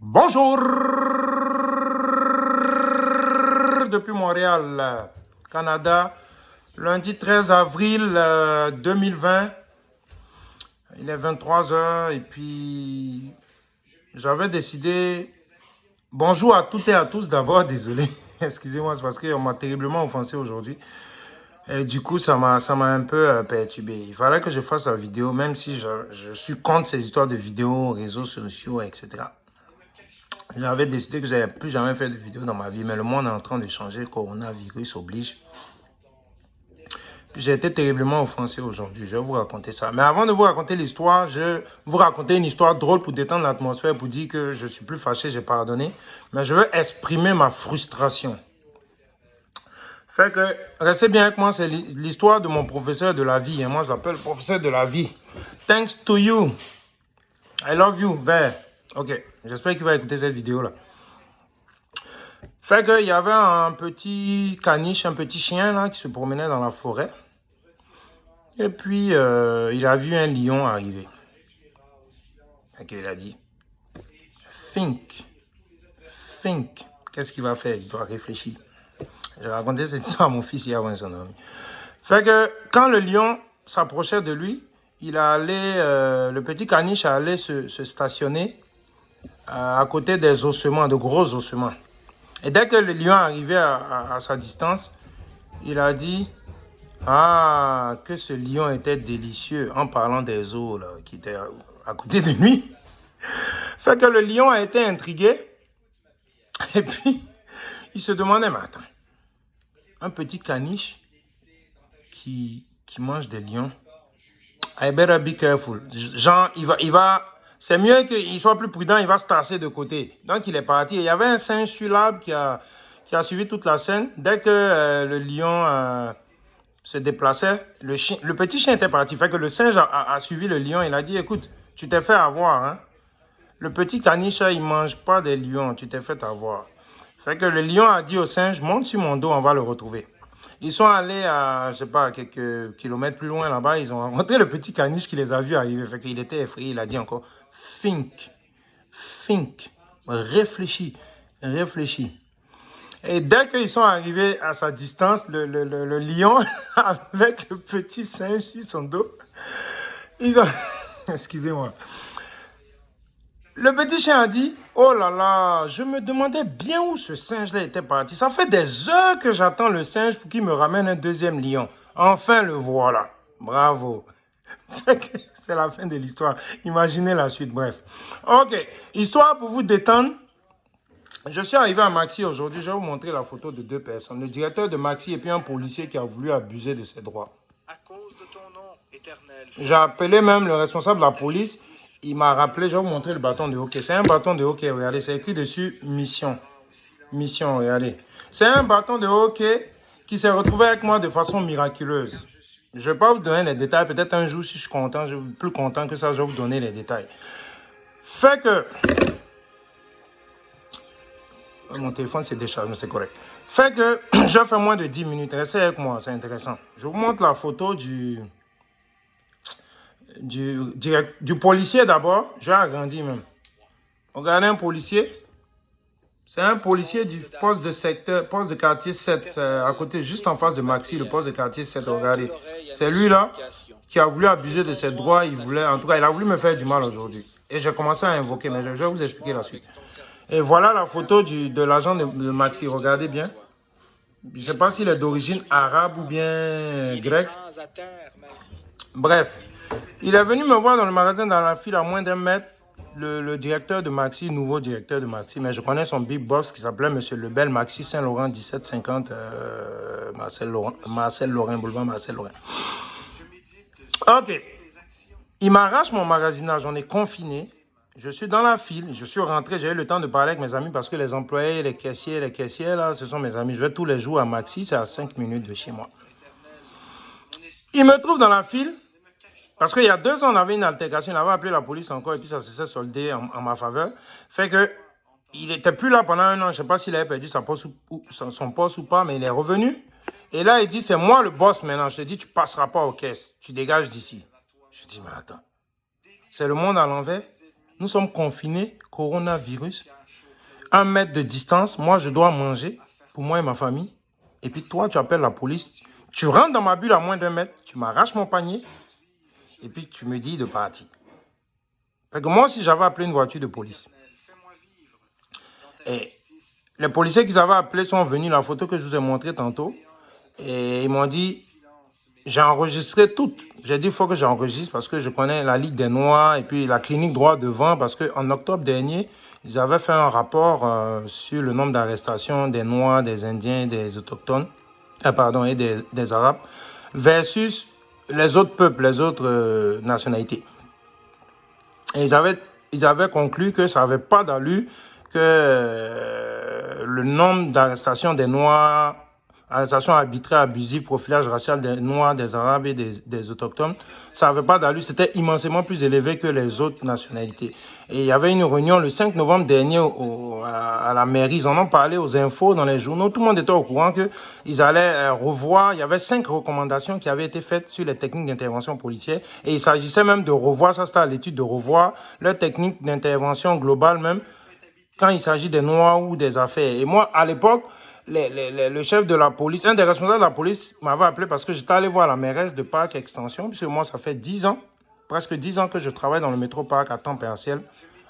Bonjour depuis Montréal, Canada, lundi 13 avril 2020. Il est 23 heures et puis j'avais décidé... Bonjour à toutes et à tous d'abord, désolé, excusez-moi, c'est parce qu'on m'a terriblement offensé aujourd'hui. Et du coup, ça m'a un peu perturbé. Il fallait que je fasse la vidéo, même si je suis contre ces histoires de vidéos, réseaux sociaux, etc. J'avais décidé que je n'avais plus jamais fait de vidéo dans ma vie, mais le monde est en train de changer, coronavirus oblige. J'ai été terriblement offensé aujourd'hui, je vais vous raconter ça. Mais avant de vous raconter l'histoire, je vais vous raconter une histoire drôle pour détendre l'atmosphère, pour dire que je suis plus fâché, j'ai pardonné. Mais je veux exprimer ma frustration. Fait que, restez bien avec moi, c'est l'histoire de mon professeur de la vie. Moi, je l'appelle professeur de la vie. Thanks to you. I love you, Vert. Ok, j'espère qu'il va écouter cette vidéo-là. Fait qu'il y avait un petit caniche, un petit chien là, qui se promenait dans la forêt. Et puis, il a vu un lion arriver. Fait qu'il a dit, think. Qu'est-ce qu'il va faire? Il doit réfléchir. J'ai raconté cette histoire à mon fils hier avant son ami. Fait que quand le lion s'approchait de lui, le petit caniche allait se stationner à côté des ossements, de gros ossements. Et dès que le lion arrivait à sa distance, il a dit, ah, que ce lion était délicieux, en parlant des os là, qui étaient à côté de lui. Fait que le lion a été intrigué. Et puis, il se demandait, mais attends, un petit caniche qui mange des lions, I better be careful. Genre, c'est mieux qu'il soit plus prudent, il va se tasser de côté. Donc, il est parti. Et il y avait un singe sur l'arbre qui a suivi toute la scène. Dès que le lion se déplaçait, le petit chien était parti. Fait que le singe a suivi le lion. Il a dit, écoute, tu t'es fait avoir. Hein? Le petit caniche, il ne mange pas des lions. Tu t'es fait avoir. Fait que le lion a dit au singe, monte sur mon dos, on va le retrouver. Ils sont allés à, je sais pas, quelques kilomètres plus loin là-bas. Ils ont rencontré le petit caniche qui les a vus arriver. Fait qu'il était effrayé. Il a dit encore, think. Réfléchis. Et dès qu'ils sont arrivés à sa distance, le lion, avec le petit singe sur son dos, ils ont... Excusez-moi. Le petit chien a dit, oh là là, je me demandais bien où ce singe-là était parti. Ça fait des heures que j'attends le singe pour qu'il me ramène un deuxième lion. Enfin, le voilà. Bravo. C'est la fin de l'histoire. Imaginez la suite, bref. Ok, histoire pour vous détendre. Je suis arrivé à Maxi aujourd'hui. Je vais vous montrer la photo de deux personnes. Le directeur de Maxi et puis un policier qui a voulu abuser de ses droits. J'ai appelé même le responsable de la police. Il m'a rappelé, je vais vous montrer le bâton de hockey. C'est un bâton de hockey, regardez, c'est écrit dessus mission. Mission, regardez. C'est un bâton de hockey qui s'est retrouvé avec moi de façon miraculeuse. Je ne vais pas vous donner les détails. Peut-être un jour, si je suis content, je suis plus content que ça, je vais vous donner les détails. Fait que... Mon téléphone s'est déchargé, mais c'est correct. Fait que j'ai fait moins de 10 minutes. Restez avec moi, c'est intéressant. Je vous montre la photo du policier d'abord. J'ai agrandi même. Regardez un policier. C'est un policier du poste de quartier 7, à côté, juste en face de Maxi, le poste de quartier 7. Regardez. C'est lui là qui a voulu abuser de ses droits. En tout cas, il a voulu me faire du mal aujourd'hui. Et j'ai commencé à invoquer, mais je vais vous expliquer la suite. Et voilà la photo de l'agent de Maxi. Regardez bien. Je ne sais pas s'il est d'origine arabe ou bien grecque. Bref. Il est venu me voir dans le magasin dans la file à moins d'1 mètre. Le directeur de Maxi, nouveau directeur de Maxi. Mais je connais son big boss qui s'appelait M. Lebel, Maxi Saint-Laurent, 1750, Marcel Lorrain, boulevard Marcel Lorrain. Ok. Il m'arrache mon magasinage. On est confiné. Je suis dans la file, je suis rentré, j'ai eu le temps de parler avec mes amis parce que les employés, les caissiers, là, ce sont mes amis. Je vais tous les jours à Maxi, c'est à 5 minutes de chez moi. Il me trouve dans la file parce qu'il y a 2 ans, on avait une altercation, il avait appelé la police encore et puis ça s'est soldé en ma faveur. Fait que il n'était plus là pendant 1 an, je ne sais pas s'il avait perdu son poste ou pas, mais il est revenu. Et là, il dit, c'est moi le boss maintenant. Je te dis, tu ne passeras pas aux caisses, tu dégages d'ici. Je dis, mais attends, c'est le monde à l'envers. Nous sommes confinés, coronavirus, 1 mètre de distance, moi je dois manger pour moi et ma famille. Et puis toi, tu appelles la police, tu rentres dans ma bulle à moins d'1 mètre, tu m'arraches mon panier, et puis tu me dis de partir. Fait que moi, si j'avais appelé une voiture de police, et les policiers qu'ils avaient appelés sont venus, la photo que je vous ai montrée tantôt, et ils m'ont dit, j'ai enregistré toutes. J'ai dit, il faut que j'enregistre parce que je connais la Ligue des Noirs et puis la clinique droit devant, parce qu'en octobre dernier, ils avaient fait un rapport sur le nombre d'arrestations des Noirs, des Indiens, des Autochtones, et des Arabes, versus les autres peuples, les autres nationalités. Et ils avaient conclu que ça n'avait pas d'allure que le nombre d'arrestations des Noirs, arrestations arbitraires, abusives, profilage racial des Noirs, des Arabes et des Autochtones, ça n'avait pas d'allure, c'était immensément plus élevé que les autres nationalités. Et il y avait une réunion le 5 novembre dernier à la mairie, ils en ont parlé aux infos, dans les journaux, tout le monde était au courant qu'ils allaient revoir, il y avait 5 recommandations qui avaient été faites sur les techniques d'intervention policière, et il s'agissait même de revoir, ça c'était à l'étude, de revoir leurs techniques d'intervention globale même, quand il s'agit des Noirs ou des affaires. Et moi, à l'époque, le chef de la police, un des responsables de la police m'avait appelé parce que j'étais allé voir la mairesse de Parc Extension, puisque moi, ça fait 10 ans, presque 10 ans que je travaille dans le métro Parc à temps partiel,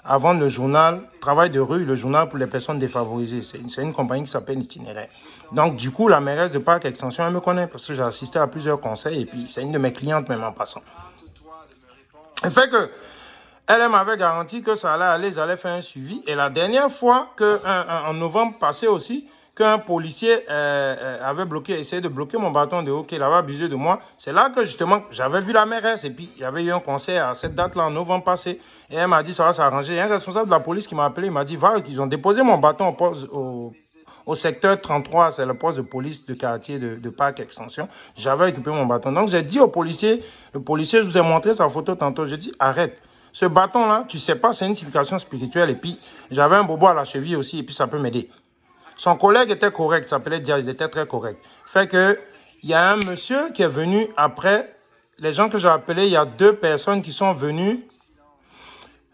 avant le journal, travail de rue, le journal pour les personnes défavorisées. C'est une compagnie qui s'appelle Itinéraire. Donc, du coup, la mairesse de Parc Extension, elle me connaît parce que j'ai assisté à plusieurs conseils et puis c'est une de mes clientes même en passant. Ça fait que elle m'avait garanti que ça allait aller, ils allaient faire un suivi. Et la dernière fois, en novembre passé aussi, qu'un policier avait essayé de bloquer mon bâton de hockey, il avait abusé de moi. C'est là que justement, j'avais vu la mairesse et puis il y avait eu un concert à cette date-là en novembre passé. Et elle m'a dit, ça va s'arranger. Il y a un responsable de la police qui m'a appelé, il m'a dit, va, ils ont déposé mon bâton au secteur 33, c'est le poste de police de quartier de Parc Extension. J'avais récupéré mon bâton. Donc j'ai dit au policier, le policier, je vous ai montré sa photo tantôt, j'ai dit, arrête. Ce bâton-là, tu sais pas, c'est une signification spirituelle. Et puis, j'avais un bobo à la cheville aussi, et puis ça peut m'aider. Son collègue était correct, il s'appelait Diaz, il était très correct. Fait que, il y a un monsieur qui est venu après, les gens que j'ai appelés, il y a 2 personnes qui sont venues,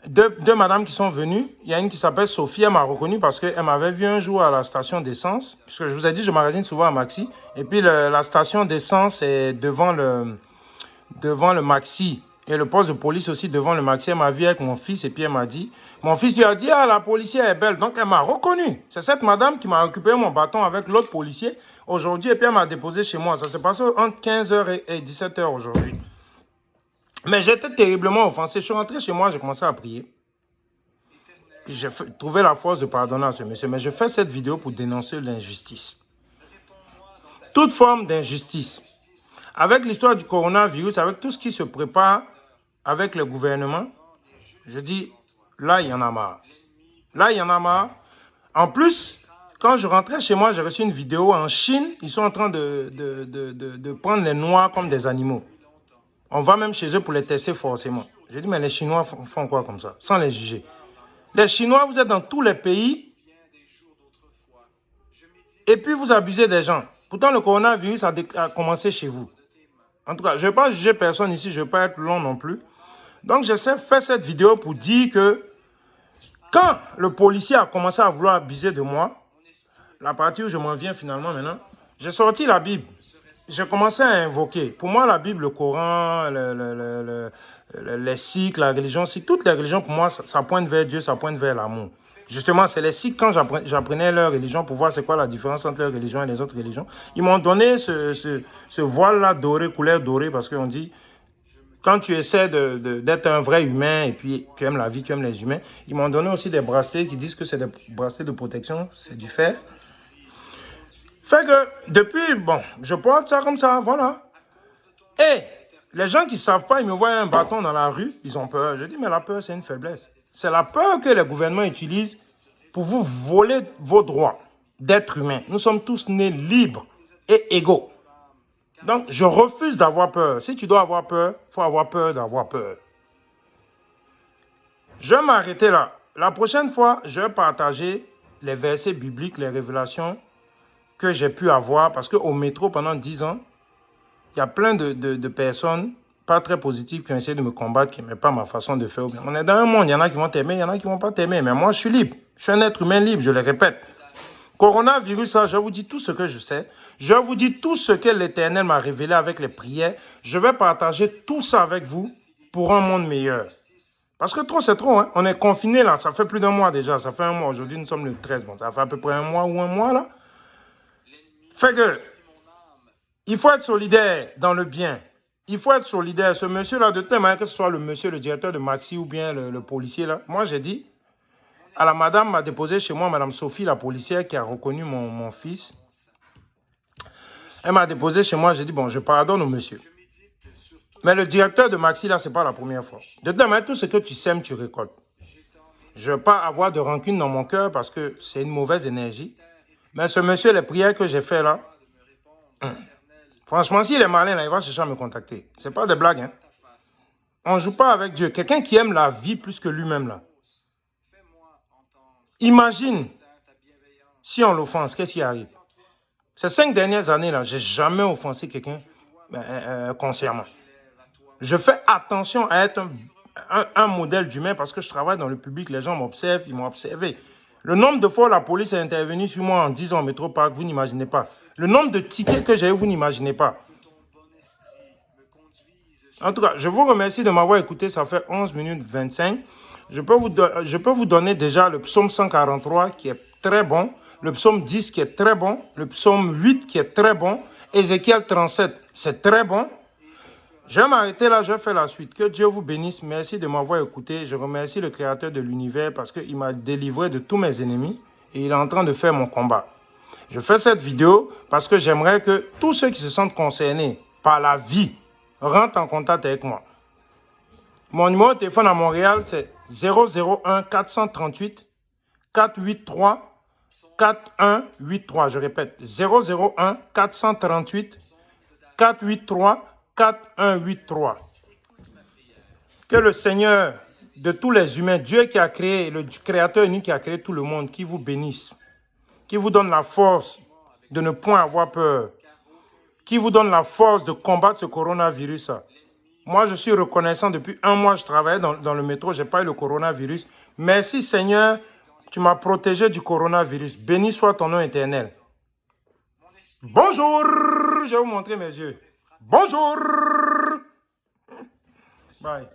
deux madames qui sont venues. Il y a une qui s'appelle Sophie, elle m'a reconnu parce qu'elle m'avait vu un jour à la station d'essence, puisque je vous ai dit, je magasine souvent à Maxi. Et puis, la station d'essence est devant le Maxi. Et le poste de police aussi devant le Maxi, elle m'a vu avec mon fils et puis elle m'a dit, mon fils lui a dit, ah, la policière est belle. Donc elle m'a reconnu. C'est cette madame qui m'a récupéré mon bâton avec l'autre policier aujourd'hui et puis elle m'a déposé chez moi. Ça s'est passé entre 15h et 17h aujourd'hui. Mais j'étais terriblement offensé. Je suis rentré chez moi, j'ai commencé à prier. Puis j'ai trouvé la force de pardonner à ce monsieur. Mais je fais cette vidéo pour dénoncer l'injustice. Toute forme d'injustice. Avec l'histoire du coronavirus, avec tout ce qui se prépare avec le gouvernement, je dis, là, il y en a marre. Là, il y en a marre. En plus, quand je rentrais chez moi, j'ai reçu une vidéo en Chine. Ils sont en train de prendre les Noirs comme des animaux. On va même chez eux pour les tester forcément. J'ai dit, mais les Chinois font quoi comme ça, sans les juger? Les Chinois, vous êtes dans tous les pays et puis vous abusez des gens. Pourtant, le coronavirus a commencé chez vous. En tout cas, je ne vais pas juger personne ici, je ne vais pas être long non plus. Donc, j'essaie de faire cette vidéo pour dire que quand le policier a commencé à vouloir abuser de moi, la partie où je m'en viens finalement maintenant, j'ai sorti la Bible. J'ai commencé à invoquer. Pour moi, la Bible, le Coran, les sikhs, la religion sikh, toutes les religions, pour moi, ça pointe vers Dieu, ça pointe vers l'amour. Justement, c'est les sikhs, quand j'apprenais leur religion pour voir c'est quoi la différence entre leur religion et les autres religions, ils m'ont donné ce voile-là doré, couleur dorée, parce qu'on dit, quand tu essaies d'être un vrai humain et puis tu aimes la vie, tu aimes les humains, ils m'ont donné aussi des bracelets qui disent que c'est des bracelets de protection, c'est du fer. Fait que depuis, bon, je porte ça comme ça, voilà. Et les gens qui ne savent pas, ils me voient un bâton dans la rue, ils ont peur. Je dis, mais la peur, c'est une faiblesse. C'est la peur que les gouvernements utilisent pour vous voler vos droits d'être humain. Nous sommes tous nés libres et égaux. Donc, je refuse d'avoir peur. Si tu dois avoir peur, il faut avoir peur d'avoir peur. Je vais m'arrêter là. La prochaine fois, je vais partager les versets bibliques, les révélations que j'ai pu avoir. Parce qu'au métro, pendant 10 ans, il y a plein de personnes, pas très positifs, qui ont essayé de me combattre, qui n'aimaient pas ma façon de faire. On est dans un monde, il y en a qui vont t'aimer, il y en a qui ne vont pas t'aimer. Mais moi, je suis libre. Je suis un être humain libre, je le répète. Coronavirus, là, je vous dis tout ce que je sais. Je vous dis tout ce que l'Éternel m'a révélé avec les prières. Je vais partager tout ça avec vous pour un monde meilleur. Parce que trop, c'est trop. Hein? On est confinés là, ça fait plus d'un mois déjà. Ça fait un mois. Aujourd'hui, nous sommes le 13. Bon, ça fait à peu près un mois ou un mois là. Fait que, il faut être solidaire dans le bien. Il faut être solidaire. Ce monsieur-là, de telle manière que ce soit le monsieur, le directeur de Maxi ou bien le policier là. Moi, j'ai dit, à la madame m'a déposé chez moi, madame Sophie, la policière qui a reconnu mon fils. Elle m'a déposé chez moi, j'ai dit, bon, je pardonne au monsieur. Mais le directeur de Maxi, là, ce n'est pas la première fois. De demain, tout ce que tu sèmes, tu récoltes. Je ne veux pas avoir de rancune dans mon cœur parce que c'est une mauvaise énergie. Mais ce monsieur, les prières que j'ai faites là, franchement, s'il est malin, là, il va chercher à me contacter. Ce n'est pas des blagues. Hein. On ne joue pas avec Dieu. Quelqu'un qui aime la vie plus que lui-même, là. Imagine si on l'offense, qu'est-ce qui arrive? Ces 5 dernières années, là, je n'ai jamais offensé quelqu'un consciemment. Je fais attention à être un modèle d'humain parce que je travaille dans le public, les gens m'observent, ils m'ont observé. Le nombre de fois où la police est intervenue sur moi en 10 ans au métro parc, vous n'imaginez pas. Le nombre de tickets que j'ai eu, vous n'imaginez pas. En tout cas, je vous remercie de m'avoir écouté, ça fait 11 minutes 25. Je peux vous donner déjà le psaume 143 qui est très bon, le psaume 10 qui est très bon, le psaume 8 qui est très bon, Ézéchiel 37, c'est très bon. Je vais m'arrêter là, je fais la suite. Que Dieu vous bénisse. Merci de m'avoir écouté. Je remercie le Créateur de l'univers parce qu'il m'a délivré de tous mes ennemis et il est en train de faire mon combat. Je fais cette vidéo parce que j'aimerais que tous ceux qui se sentent concernés par la vie rentrent en contact avec moi. Mon numéro de téléphone à Montréal, c'est 001 438 483 4183. Je répète, 001 438 483 4183. Que le Seigneur de tous les humains, Dieu qui a créé, le Créateur unique qui a créé tout le monde, qui vous bénisse, qui vous donne la force de ne point avoir peur, qui vous donne la force de combattre ce coronavirus. Moi, je suis reconnaissant. Depuis un mois, je travaillais dans le métro, je n'ai pas eu le coronavirus. Merci Seigneur, tu m'as protégé du coronavirus. Béni soit ton nom éternel. Bonjour, je vais vous montrer mes yeux. Bonjour. Bye.